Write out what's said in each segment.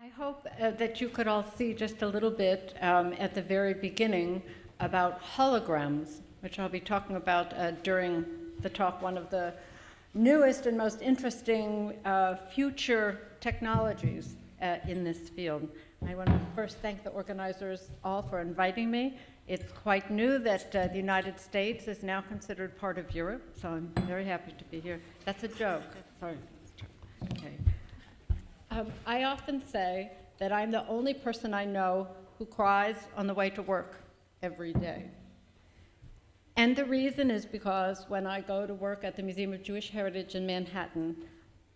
I hope that you could all see just a little bit at the very beginning about holograms, which I'll be talking about during the talk, one of the newest and most interesting future technologies in this field. I want to first thank the organizers all for inviting me. It's quite new that the United States is now considered part of Europe, so I'm very happy to be here. That's a joke. Sorry. Okay. I often say that I'm the only person I know who cries on the way to work every day. And the reason is because when I go to work at the Museum of Jewish Heritage in Manhattan,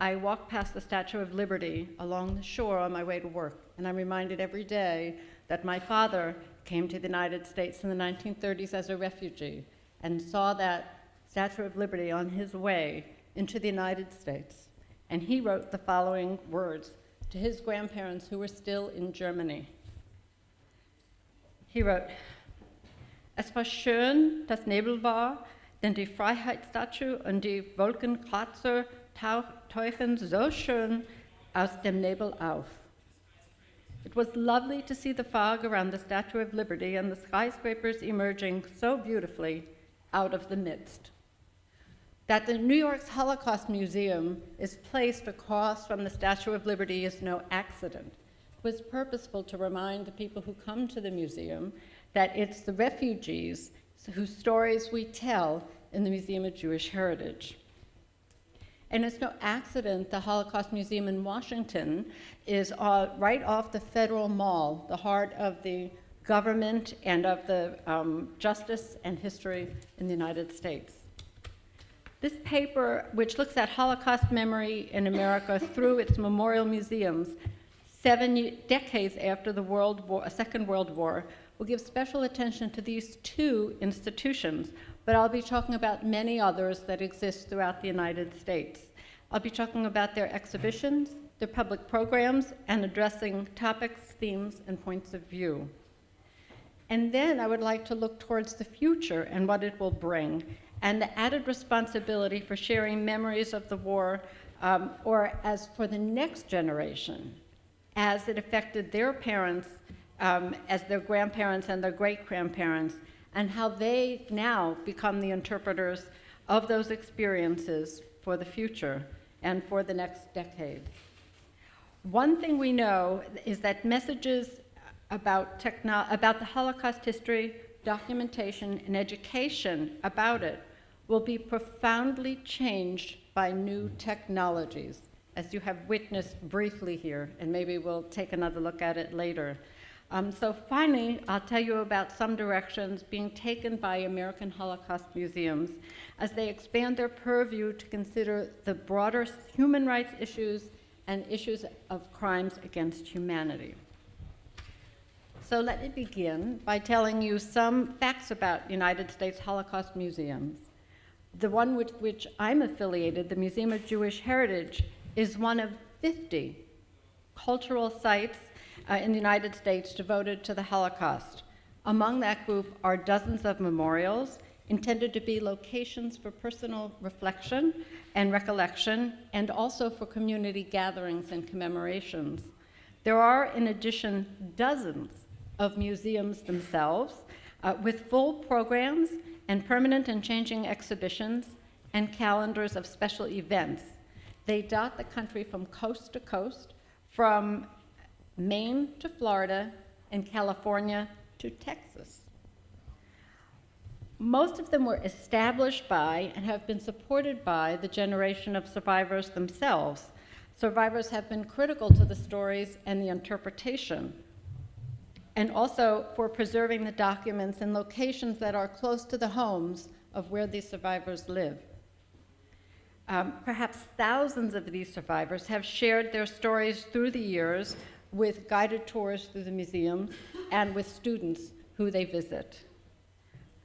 I walk past the Statue of Liberty along the shore on my way to work. And I'm reminded every day that my father came to the United States in the 1930s as a refugee and saw that Statue of Liberty on his way into the United States. And he wrote the following words to his grandparents who were still in Germany. He wrote, "Es war schön, dass Nebel war, denn die Freiheitsstatue und die Wolkenkratzer tauchen so schön aus dem Nebel auf. It was lovely to see the fog around the Statue of Liberty and the skyscrapers emerging so beautifully out of the midst." That the New York's Holocaust Museum is placed across from the Statue of Liberty is no accident. It was purposeful to remind the people who come to the museum that it's the refugees whose stories we tell in the Museum of Jewish Heritage. And it's no accident the Holocaust Museum in Washington is right off the Federal Mall, the heart of the government and of the justice and history in the United States. This paper, which looks at Holocaust memory in America through its memorial museums, 7 decades after the Second World War, will give special attention to these two institutions, but I'll be talking about many others that exist throughout the United States. I'll be talking about their exhibitions, their public programs, and addressing topics, themes, and points of view. And then I would like to look towards the future and what it will bring, and the added responsibility for sharing memories of the war, or as for the next generation, as it affected their parents, as their grandparents and their great-grandparents, and how they now become the interpreters of those experiences for the future and for the next decades. One thing we know is that messages about the Holocaust history, documentation, and education about it will be profoundly changed by new technologies, as you have witnessed briefly here, and maybe we'll take another look at it later. So finally, I'll tell you about some directions being taken by American Holocaust museums as they expand their purview to consider the broader human rights issues and issues of crimes against humanity. So let me begin by telling you some facts about United States Holocaust museums. The one with which I'm affiliated, the Museum of Jewish Heritage, is one of 50 cultural sites in the United States devoted to the Holocaust. Among that group are dozens of memorials intended to be locations for personal reflection and recollection, and also for community gatherings and commemorations. There are, in addition, dozens of museums themselves with full programs and permanent and changing exhibitions and calendars of special events. They dot the country from coast to coast, from Maine to Florida, and California to Texas. Most of them were established by and have been supported by the generation of survivors themselves. Survivors have been critical to the stories and the interpretation, and also for preserving the documents in locations that are close to the homes of where these survivors live. Perhaps thousands of these survivors have shared their stories through the years with guided tours through the museum and with students who they visit.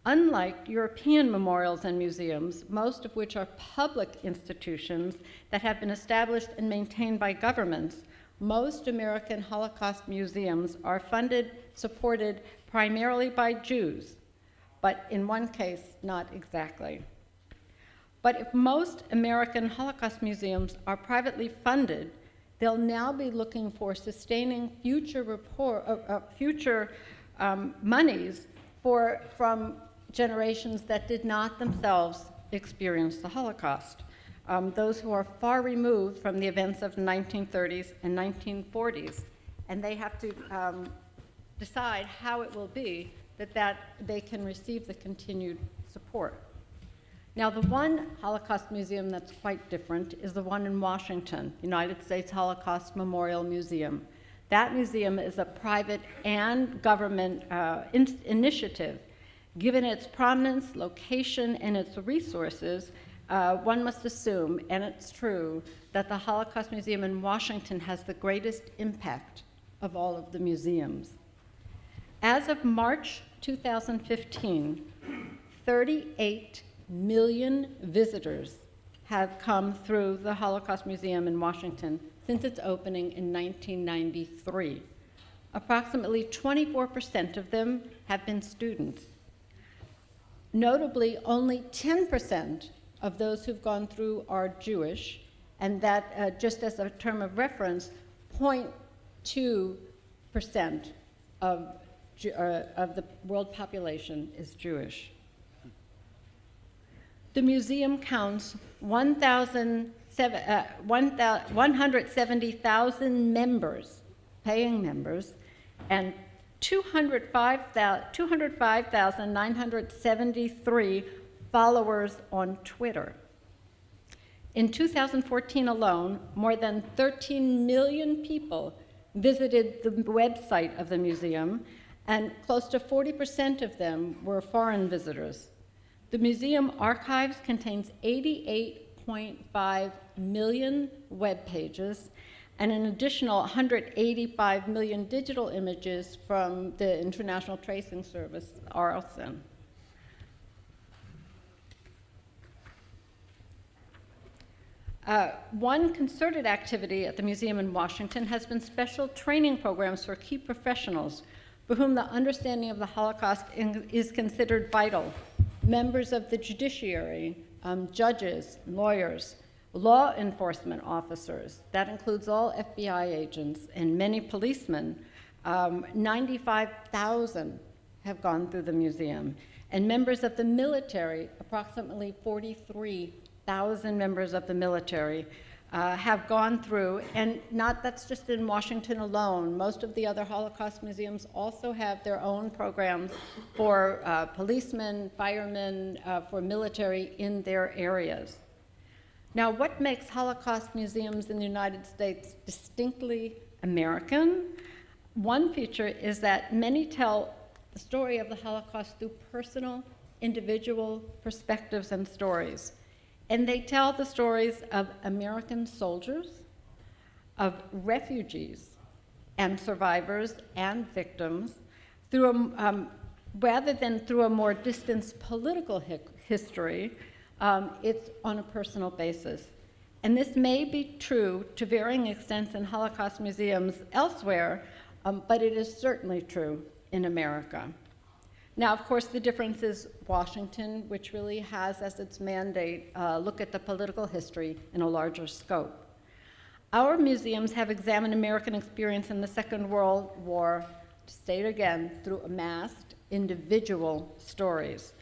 Unlike European memorials and museums, most of which are public institutions that have been established and maintained by governments, most American Holocaust museums are funded, supported primarily by Jews, but in one case, not exactly. But if most American Holocaust museums are privately funded, they'll now be looking for sustaining future monies from generations that did not themselves experience the Holocaust, those who are far removed from the events of the 1930s and 1940s. And they have to decide how it will be that they can receive the continued support. Now, the one Holocaust museum that's quite different is the one in Washington, United States Holocaust Memorial Museum. That museum is a private and government initiative. Given its prominence, location, and its resources, one must assume, and it's true, that the Holocaust Museum in Washington has the greatest impact of all of the museums. As of March 2015, 38 million visitors have come through the Holocaust Museum in Washington since its opening in 1993. Approximately 24% of them have been students. Notably, only 10% of those who've gone through are Jewish, and that, just as a term of reference, 0.2% of the world population is Jewish. The museum counts 170,000 members, paying members, and 205,973 followers on Twitter. In 2014 alone, more than 13 million people visited the website of the museum, and close to 40% of them were foreign visitors. The museum archives contains 88.5 million web pages and an additional 185 million digital images from the International Tracing Service, RLSIN. One concerted activity at the museum in Washington has been special training programs for key professionals for whom the understanding of the Holocaust is considered vital. Members of the judiciary, judges, lawyers, law enforcement officers, that includes all FBI agents and many policemen. 95,000 have gone through the museum. And members of the military, approximately 43,000 members of the military have gone through, and that's just in Washington alone. Most of the other Holocaust museums also have their own programs for policemen, firemen, for military in their areas. Now, what makes Holocaust museums in the United States distinctly American? One feature is that many tell the story of the Holocaust through personal, individual perspectives and stories. And they tell the stories of American soldiers, of refugees and survivors and victims, rather than through a more distant political history. It's on a personal basis. And this may be true to varying extents in Holocaust museums elsewhere, but it is certainly true in America. Now, of course, the difference is Washington, which really has as its mandate look at the political history in a larger scope. Our museums have examined American experience in the Second World War, to state again, through amassed individual stories.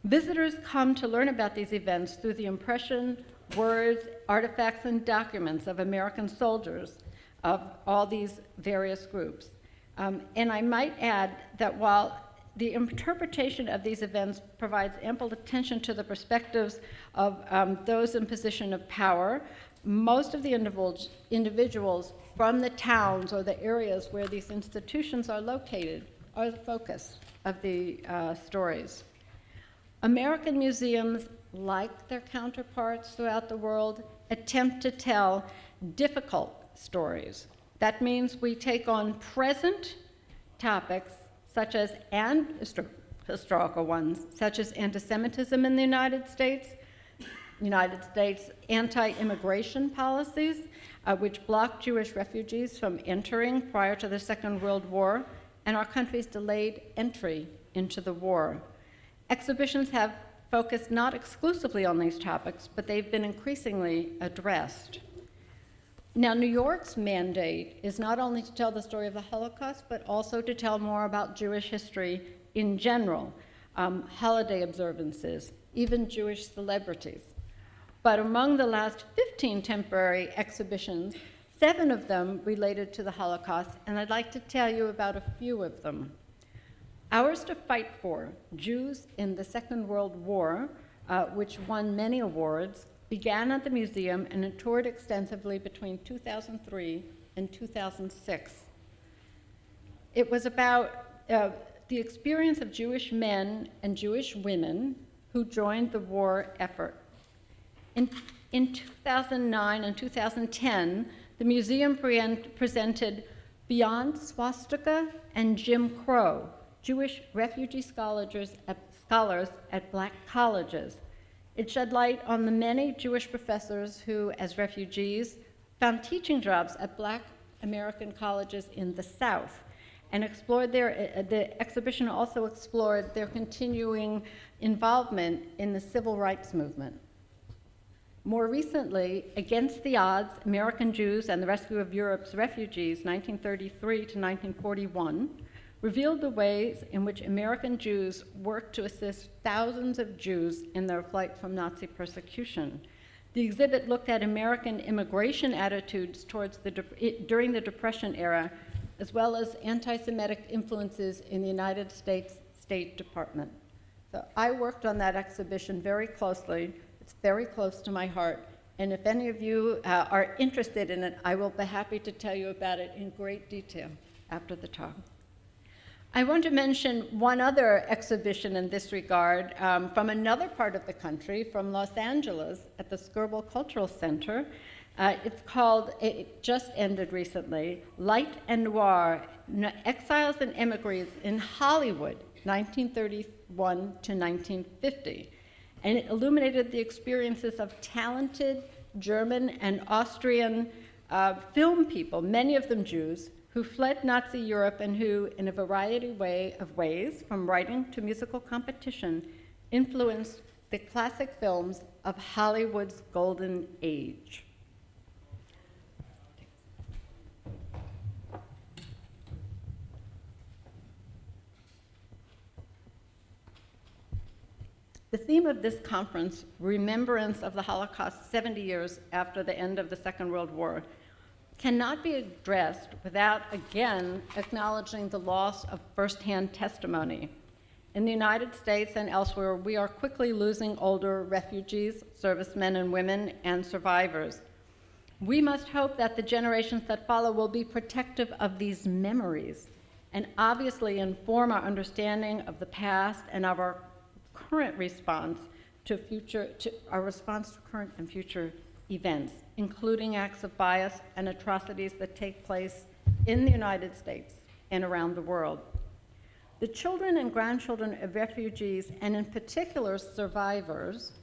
Visitors come to learn about these events through the impression, words, artifacts, and documents of American soldiers of all these various groups. And I might add that while the interpretation of these events provides ample attention to the perspectives of those in position of power, most of the individuals from the towns or the areas where these institutions are located are the focus of the stories. American museums, like their counterparts throughout the world, attempt to tell difficult stories. That means we take on present topics such as, and historical ones, such as anti-Semitism in the United States anti-immigration policies, which blocked Jewish refugees from entering prior to the Second World War, and our country's delayed entry into the war. Exhibitions have focused not exclusively on these topics, but they've been increasingly addressed. Now, New York's mandate is not only to tell the story of the Holocaust, but also to tell more about Jewish history in general, holiday observances, even Jewish celebrities. But among the last 15 temporary exhibitions, 7 of them related to the Holocaust, and I'd like to tell you about a few of them. Ours to Fight For, Jews in the Second World War, which won many awards, began at the museum and toured extensively between 2003 and 2006. It was about the experience of Jewish men and Jewish women who joined the war effort. In 2009 and 2010, the museum presented Beyond Swastika and Jim Crow, Jewish refugee scholars at Black colleges. It shed light on the many Jewish professors who, as refugees, found teaching jobs at Black American colleges in the South, and the exhibition also explored their continuing involvement in the civil rights movement. More recently, Against the Odds, American Jews and the Rescue of Europe's Refugees, 1933 to 1941, revealed the ways in which American Jews worked to assist thousands of Jews in their flight from Nazi persecution. The exhibit looked at American immigration attitudes during the Depression era, as well as anti-Semitic influences in the United States State Department. So I worked on that exhibition very closely. It's very close to my heart. And if any of you are interested in it, I will be happy to tell you about it in great detail after the talk. I want to mention one other exhibition in this regard from another part of the country, from Los Angeles at the Skirball Cultural Center. It's called, it just ended recently, Light and Noir, Exiles and Immigrants in Hollywood, 1931 to 1950. And it illuminated the experiences of talented German and Austrian film people, many of them Jews, who fled Nazi Europe and who, in a variety of ways, from writing to musical competition, influenced the classic films of Hollywood's golden age. The theme of this conference, Remembrance of the Holocaust 70 years after the end of the Second World War, cannot be addressed without again acknowledging the loss of firsthand testimony. In the United States and elsewhere, we are quickly losing older refugees, servicemen and women, and survivors. We must hope that the generations that follow will be protective of these memories and obviously inform our understanding of the past and of our current response to current and future events, including acts of bias and atrocities that take place in the United States and around the world. The children and grandchildren of refugees, and in particular survivors,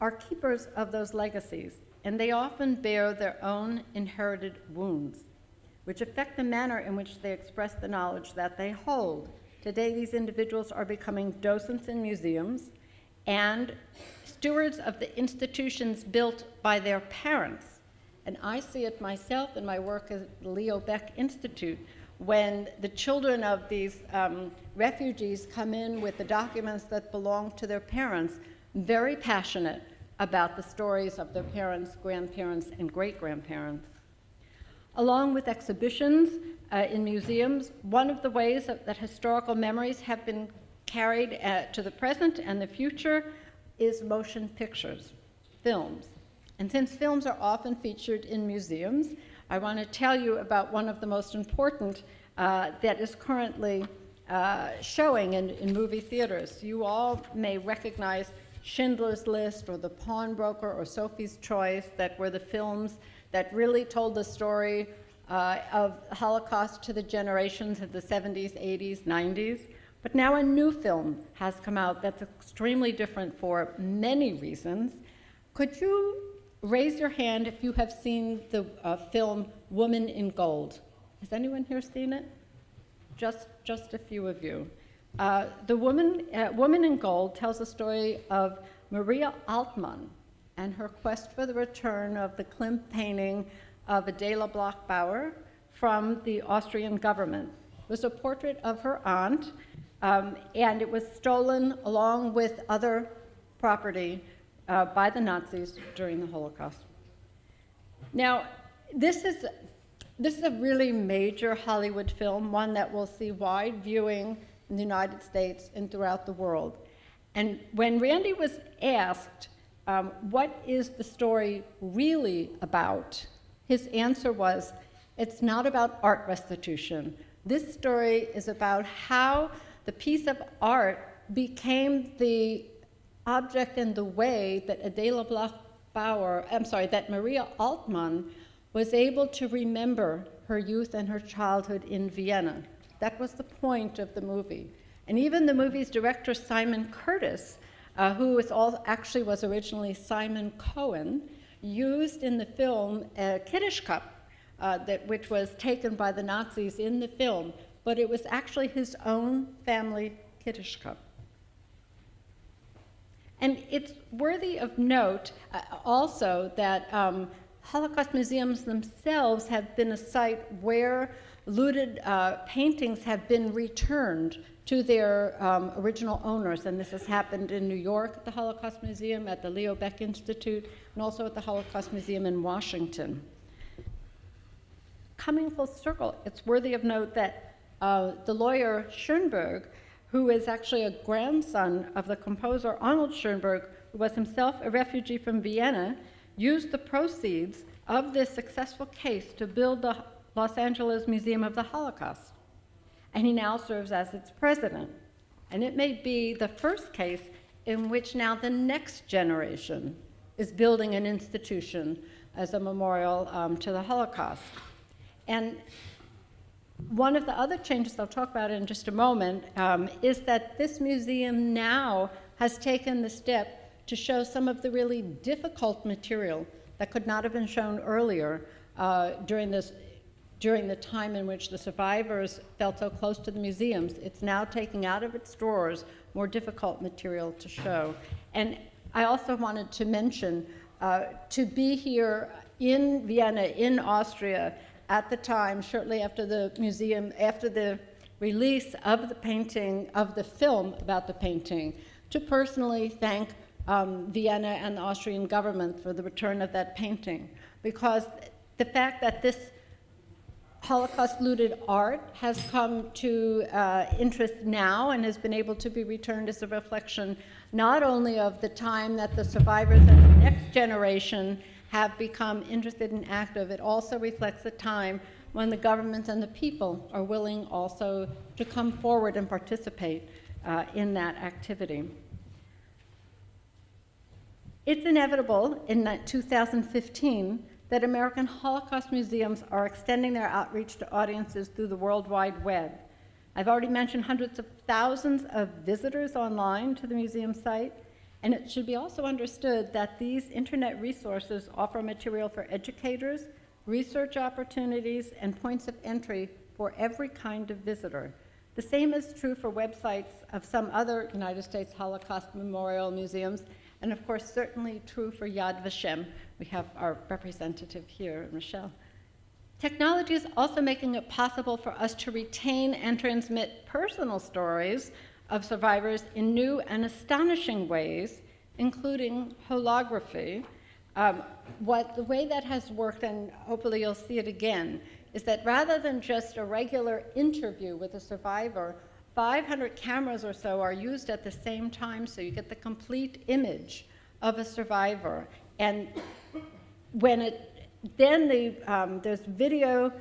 are keepers of those legacies, and they often bear their own inherited wounds, which affect the manner in which they express the knowledge that they hold. Today, these individuals are becoming docents in museums and stewards of the institutions built by their parents. And I see it myself in my work at the Leo Baeck Institute, when the children of these refugees come in with the documents that belong to their parents, very passionate about the stories of their parents, grandparents, and great-grandparents. Along with exhibitions in museums, one of the ways that historical memories have been carried to the present and the future is motion pictures, films. And since films are often featured in museums, I want to tell you about one of the most important that is currently showing in movie theaters. You all may recognize Schindler's List or The Pawnbroker or Sophie's Choice, that were the films that really told the story of Holocaust to the generations of the 70s, 80s, 90s. But now a new film has come out that's extremely different for many reasons. Could you raise your hand if you have seen the film Woman in Gold? Has anyone here seen it? Just a few of you. The Woman in Gold tells the story of Maria Altmann and her quest for the return of the Klimt painting of Adela Bloch-Bauer from the Austrian government. It was a portrait of her aunt, and it was stolen along with other property by the Nazis during the Holocaust. Now, this is a really major Hollywood film, one that will see wide viewing in the United States and throughout the world. And when Randy was asked, what is the story really about? His answer was, it's not about art restitution. This story is about how the piece of art became the object and the way that Adela Bloch-Bauer, that Maria Altmann was able to remember her youth and her childhood in Vienna. That was the point of the movie. And even the movie's director, Simon Curtis, who actually was originally Simon Cohen, used in the film a Kiddush cup, which was taken by the Nazis in the film, but it was actually his own family Kiddush cup. And it's worthy of note also that Holocaust museums themselves have been a site where looted paintings have been returned to their original owners, and this has happened in New York at the Holocaust Museum, at the Leo Baeck Institute, and also at the Holocaust Museum in Washington. Coming full circle, it's worthy of note that the lawyer Schoenberg, who is actually a grandson of the composer Arnold Schoenberg, who was himself a refugee from Vienna, used the proceeds of this successful case to build the Los Angeles Museum of the Holocaust. And he now serves as its president. And it may be the first case in which now the next generation is building an institution as a memorial to the Holocaust. And one of the other changes I'll talk about in just a moment is that this museum now has taken the step to show some of the really difficult material that could not have been shown earlier during the time in which the survivors felt so close to the museums. It's now taking out of its drawers more difficult material to show. And I also wanted to mention, to be here in Vienna, in Austria, at the time, shortly after the museum, after the release of the painting, of the film about the painting, to personally thank Vienna and the Austrian government for the return of that painting. Because the fact that this Holocaust looted art has come to interest now and has been able to be returned as a reflection not only of the time that the survivors and the next generation have become interested and active, it also reflects a time when the government and the people are willing also to come forward and participate in that activity. It's inevitable in 2015 that American Holocaust museums are extending their outreach to audiences through the World Wide Web. I've already mentioned hundreds of thousands of visitors online to the museum site, and it should be also understood that these internet resources offer material for educators, research opportunities, and points of entry for every kind of visitor. The same is true for websites of some other United States Holocaust memorial museums, and of course certainly true for Yad Vashem. We have our representative here, Michelle. Technology is also making it possible for us to retain and transmit personal stories of survivors in new and astonishing ways, including holography. The way that has worked, and hopefully you'll see it again, is that rather than just a regular interview with a survivor, 500 cameras or so are used at the same time, so you get the complete image of a survivor. And when there's video,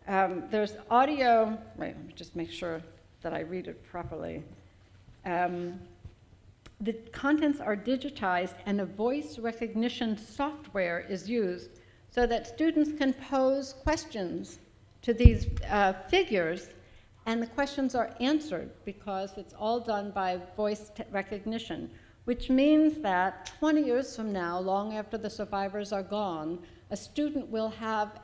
there's audio. Wait, let me just make sure that I read it properly. The contents are digitized and a voice recognition software is used so that students can pose questions to these figures, and the questions are answered because it's all done by voice recognition, which means that 20 years from now, long after the survivors are gone, a student will have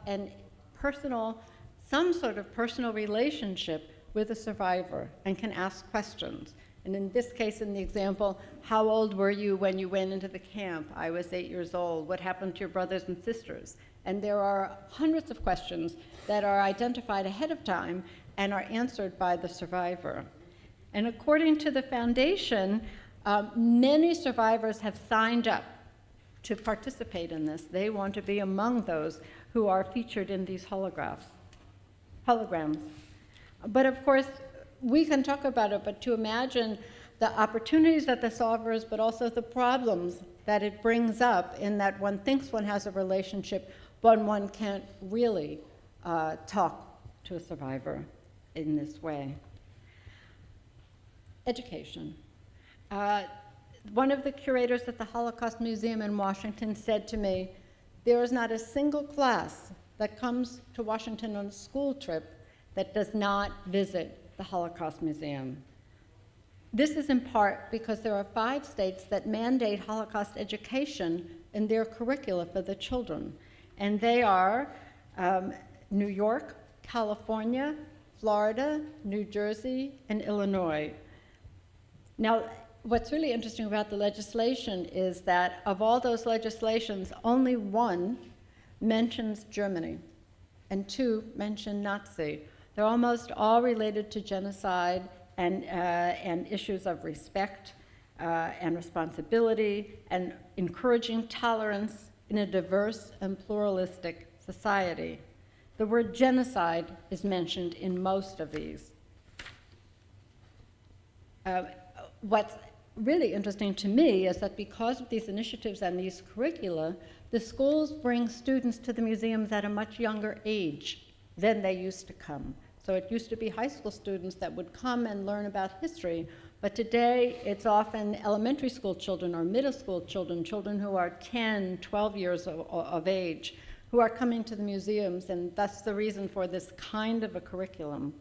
some sort of personal relationship with a survivor and can ask questions. And in this case, in the example, how old were you when you went into the camp? I was 8 years old. What happened to your brothers and sisters? And there are hundreds of questions that are identified ahead of time and are answered by the survivor. And according to the foundation, many survivors have signed up to participate in this. They want to be among those who are featured in these holograms. But of course, we can talk about it, but to imagine the opportunities that this offers, but also the problems that it brings up in that one thinks one has a relationship, but one can't really talk to a survivor in this way. Education. One of the curators at the Holocaust Museum in Washington said to me, there is not a single class that comes to Washington on a school trip that does not visit the Holocaust Museum. This is in part because there are 5 states that mandate Holocaust education in their curricula for the children. And they are New York, California, Florida, New Jersey, and Illinois. Now, what's really interesting about the legislation is that of all those legislations, only 1 mentions Germany and 2 mention Nazi. They're almost all related to genocide and issues of respect and responsibility and encouraging tolerance in a diverse and pluralistic society. The word genocide is mentioned in most of these. What's really interesting to me is that because of these initiatives and these curricula, the schools bring students to the museums at a much younger age than they used to come. So it used to be high school students that would come and learn about history, but today it's often elementary school children or middle school children, children who are 10, 12 years of age, who are coming to the museums, and that's the reason for this kind of a curriculum.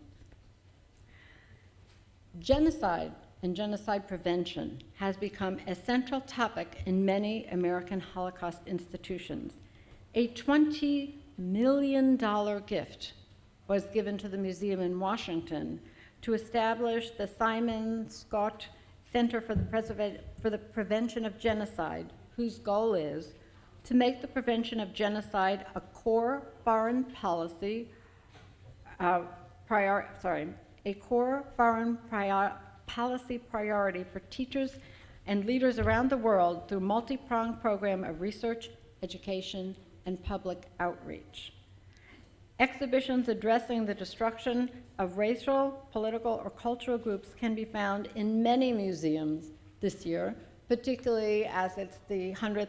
Genocide and genocide prevention has become a central topic in many American Holocaust institutions. A $20 million gift was given to the museum in Washington to establish the Simon Scott Center for the Prevention of Genocide, whose goal is to make the prevention of genocide a core foreign policy, policy priority for teachers and leaders around the world through a multi-pronged program of research, education, and public outreach. Exhibitions addressing the destruction of racial, political, or cultural groups can be found in many museums this year, particularly as it's the 100th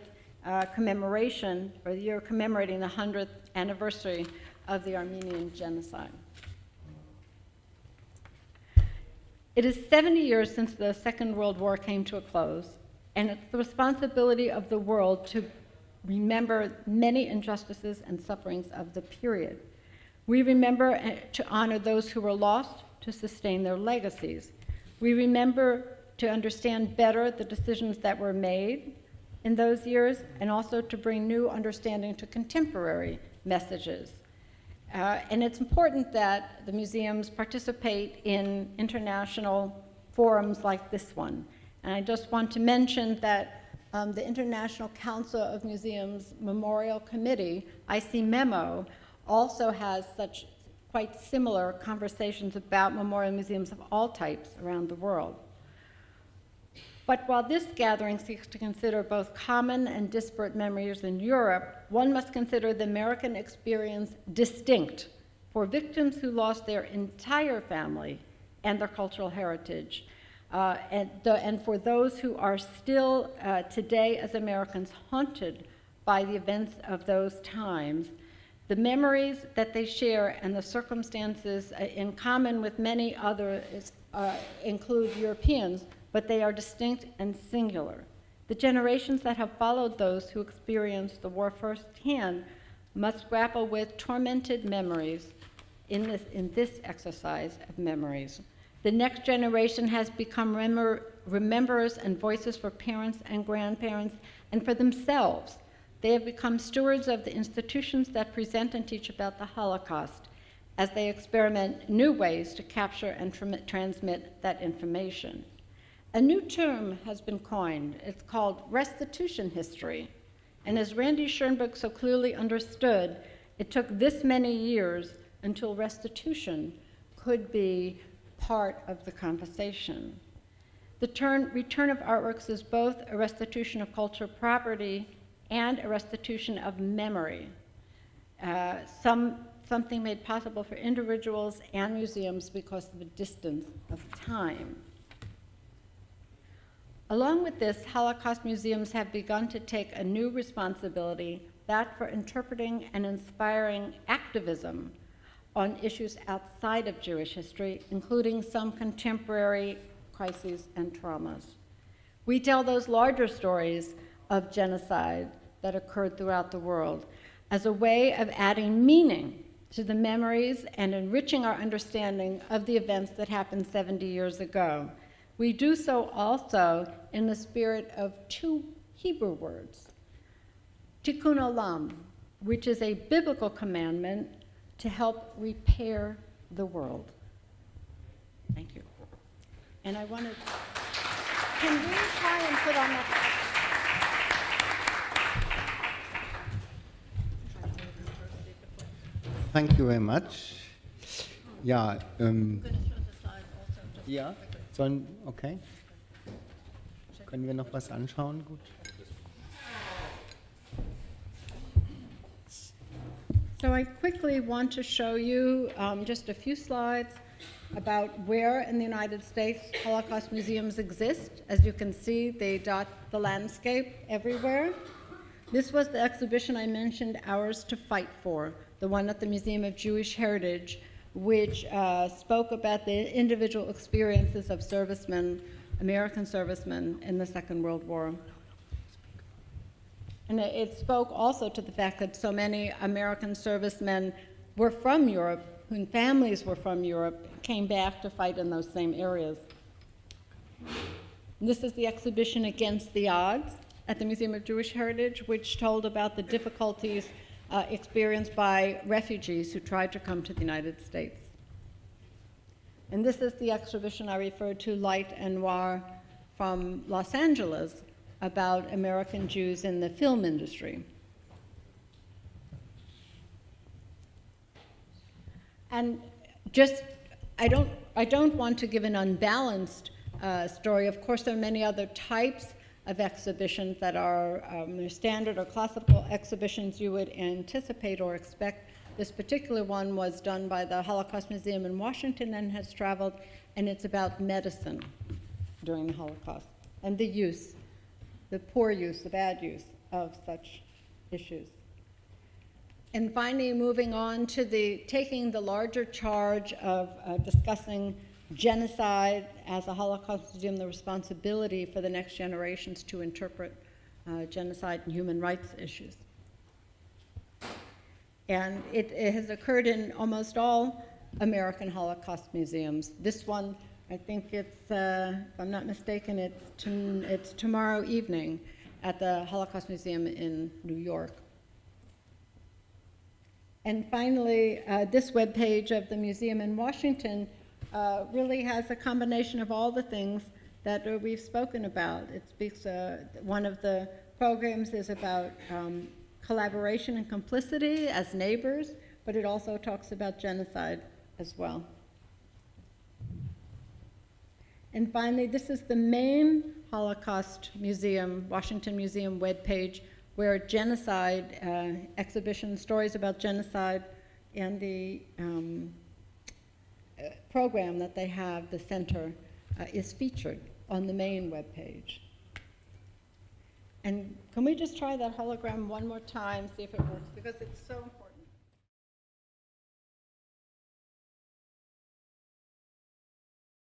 commemoration, or the year commemorating the 100th anniversary of the Armenian genocide. It is 70 years since the Second World War came to a close, and it's the responsibility of the world to remember many injustices and sufferings of the period. We remember to honor those who were lost, to sustain their legacies. We remember to understand better the decisions that were made in those years, and also to bring new understanding to contemporary messages. And it's important that the museums participate in international forums like this one. And I just want to mention that the International Council of Museums Memorial Committee, ICMEMO, also has such quite similar conversations about memorial museums of all types around the world. But while this gathering seeks to consider both common and disparate memories in Europe, one must consider the American experience distinct for victims who lost their entire family and their cultural heritage, and for those who are still today as Americans haunted by the events of those times. The memories that they share and the circumstances in common with many others include Europeans, but they are distinct and singular. The generations that have followed those who experienced the war firsthand must grapple with tormented memories in this exercise of memories. The next generation has become rememberers and voices for parents and grandparents and for themselves. They have become stewards of the institutions that present and teach about the Holocaust as they experiment new ways to capture and transmit that information. A new term has been coined. It's called restitution history. And as Randy Schoenberg so clearly understood, it took this many years until restitution could be part of the conversation. The return of artworks is both a restitution of cultural property and a restitution of memory, something made possible for individuals and museums because of the distance of time. Along with this, Holocaust museums have begun to take a new responsibility, that for interpreting and inspiring activism on issues outside of Jewish history, including some contemporary crises and traumas. We tell those larger stories of genocide that occurred throughout the world as a way of adding meaning to the memories and enriching our understanding of the events that happened 70 years ago. We do so also in the spirit of two Hebrew words, tikkun olam, which is a biblical commandment to help repair the world. Thank you. And I wanted, can we try and put on that? Thank you very much. Ja, ja, okay. Können wir noch was anschauen? Gut. So I quickly want to show you just a few slides about where in the United States Holocaust museums exist. As you can see, they dot the landscape everywhere. This was the exhibition I mentioned, Ours to Fight For, the one at the Museum of Jewish Heritage, which spoke about the individual experiences of servicemen, American servicemen in the Second World War. And it spoke also to the fact that so many American servicemen were from Europe, whose families were from Europe, came back to fight in those same areas. And this is the exhibition Against the Odds at the Museum of Jewish Heritage, which told about the difficulties experienced by refugees who tried to come to the United States. And this is the exhibition I referred to, Light and Noir, from Los Angeles, about American Jews in the film industry. And just, I don't want to give an unbalanced story. Of course, there are many other types of exhibitions that are standard or classical exhibitions you would anticipate or expect. This particular one was done by the Holocaust Museum in Washington and has traveled, and it's about medicine during the Holocaust and the use, the poor use, the bad use of such issues. And finally, moving on to taking the larger charge of discussing genocide as a Holocaust museum, the responsibility for the next generations to interpret genocide and human rights issues. And it has occurred in almost all American Holocaust museums. This one, I think it's, if I'm not mistaken, it's tomorrow evening at the Holocaust Museum in New York. And finally, this webpage of the museum in Washington really has a combination of all the things that we've spoken about. It speaks, one of the programs is about collaboration and complicity as neighbors, but it also talks about genocide as well. And finally, this is the main Holocaust Museum, Washington Museum webpage, where genocide exhibition, stories about genocide, and the program that they have, the center, is featured on the main webpage. And can we just try that hologram one more time, see if it works, because it's so important.